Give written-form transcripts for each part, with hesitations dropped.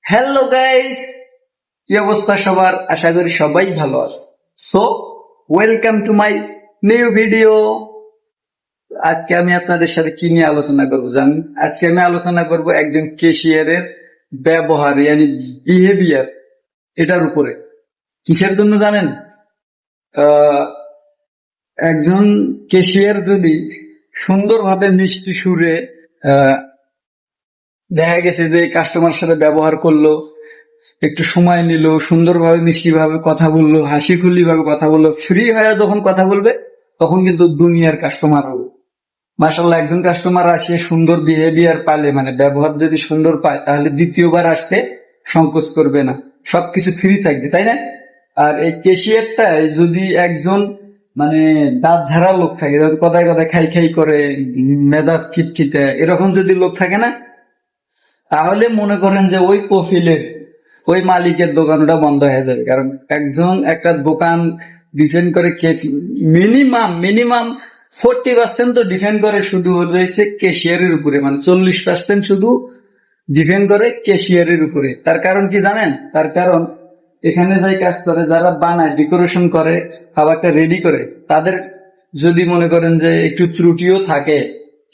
Hello guys, কি অবস্থা সবার? আশা করি সবাই ভালো আছে। So welcome to my new video. আজকে আমি আপনাদের সাথে কি নিয়ে আলোচনা করব জানেন? আজকে আমি আলোচনা করব একজন ক্যাশিয়ারের ব্যবহার ইয়ানি বিহেভিয়ার, এটার উপরে। কিসের জন্য জানেন? আহ, একজন ক্যাশিয়ার যদি সুন্দরভাবে মিষ্টি সুরে আহ, দেখা গেছে যে কাস্টমার সাথে ব্যবহার করলো, একটু সময় নিল, সুন্দরভাবে মিষ্টি ভাবে কথা বললো, হাসি খুশি ভাবে কথা বললো, ফ্রি হয়ে যখন কথা বলবে তখন কিন্তু দুনিয়ার কাস্টমার হবে। মাশাল্লাহ, একজন কাস্টমার আসে সুন্দর বিহেভিয়ার পালে, মানে ব্যবহার যদি সুন্দর পায়, তাহলে দ্বিতীয়বার আসতে সংকোচ করবে না, সবকিছু ফ্রি থাকবে, তাই না? আর এই ক্যাশিয়ারটাই যদি একজন মানে দাঁত ঝাড়া লোক থাকে, কথায় কথায় খাই খাই করে, মেজাজ খিটখিটে এরকম যদি লোক থাকে না, তাহলে মনে করেন যে ওই কফিলের ওই মালিকের দোকান ওটা বন্ধ হয়ে যাবে। কারণ একজন একটা দোকান ডিফেন্ড করে, মিনিমাম মিনিমাম 40% তো ডিফেন্ড করে শুধু রয়েছে ক্যাশিয়ারের উপরে, মানে 40% শুধু ডিফেন্ড করে ক্যাশিয়ারের উপরে। তার কারণ কি জানেন? তার কারণ এখানে যাই কাজ করে, যারা বানায়, ডেকোরেশন করে, খাবারটা রেডি করে, তাদের যদি মনে করেন যে একটু ত্রুটিও থাকে,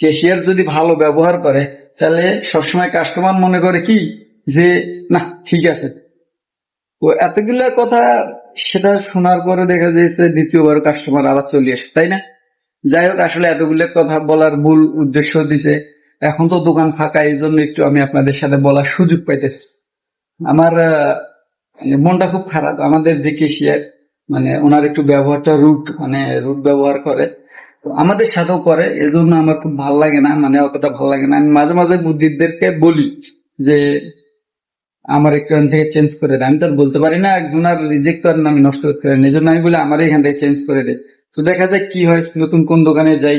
ক্যাশিয়ার যদি ভালো ব্যবহার করে, তাহলে সবসময় কাস্টমার মনে করে কি যে না, ঠিক আছে। ও এতগুলা কথা সেটা শোনার পরে দেখা যাচ্ছে দ্বিতীয়বার কাস্টমার আবার চলে আসে, তাই না? যাই হোক, আসলে এতগুলো কথা বলার মূল উদ্দেশ্য দিছে, এখন তো দোকান ফাঁকা, এই জন্য একটু আমি আপনাদের সাথে বলার সুযোগ পাইতেছি। আমার মনটা খুব খারাপ। আমাদের যে কেশিয়ার, মানে ওনার একটু ব্যবহারটা রুড, মানে রুড ব্যবহার করে, তো আমাদের সাথেও করে, এজন্য আমার খুব ভালো লাগে না, মানে অতটা ভালো লাগে না। আমি মাঝে মাঝে বুদ্ধিদেরকে বলি যে আমার এখান থেকে চেঞ্জ করে দেয়। আমি তো আর বলতে পারি না একজন আর রিজেক্ট করেন, আমি নষ্ট করতে পারি না, এই জন্য আমি বলি আমার এখান থেকে চেঞ্জ করে দেয়। তো দেখা যায় কি হয়, নতুন কোন দোকানে যাই,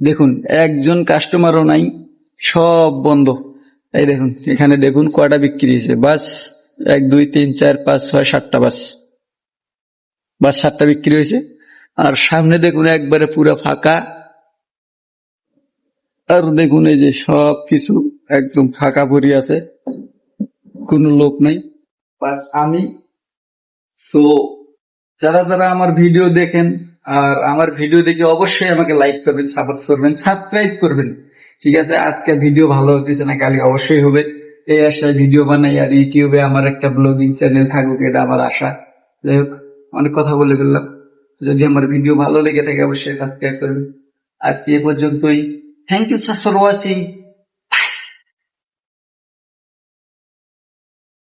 দেখুন একজন কাস্টমারও নাই, সব বন্ধ। এই দেখুন, এখানে দেখুন কয়টা বিক্রি হয়েছে, বাস 1 2 3 4 5 6 7টা, বাস বাস 7টা বিক্রি হয়েছে। আর সামনে দেখুন একবারে পুরো ফাঁকা। আর দেখুন এই যে সব কিছু একদম ফাঁকা পড়ে আছে, কোনো লোক নাই। বাট আমি, তো যারা যারা আমার ভিডিও দেখেন, আর আমার ভিডিও দেখে অবশ্যই আমাকে লাইক করবেন, সাপোর্ট করবেন, সাবস্ক্রাইব করবেন। ঠিক আছে, আজকে ভিডিও ভালো হতেছে না, কালি অবশ্যই হবে। এই আশায় ভিডিও বানাই, আর ইউটিউবে আমার একটা ব্লগিং চ্যানেল থাকুক, এটা আমার আশা। যাই হোক, অনেক কথা বলে ফেললাম। যদি আমার ভিডিও ভালো লেগে থাকে অবশ্যই সাবস্ক্রাইব করবেন। আজকে এ পর্যন্তই। Thank you for watching.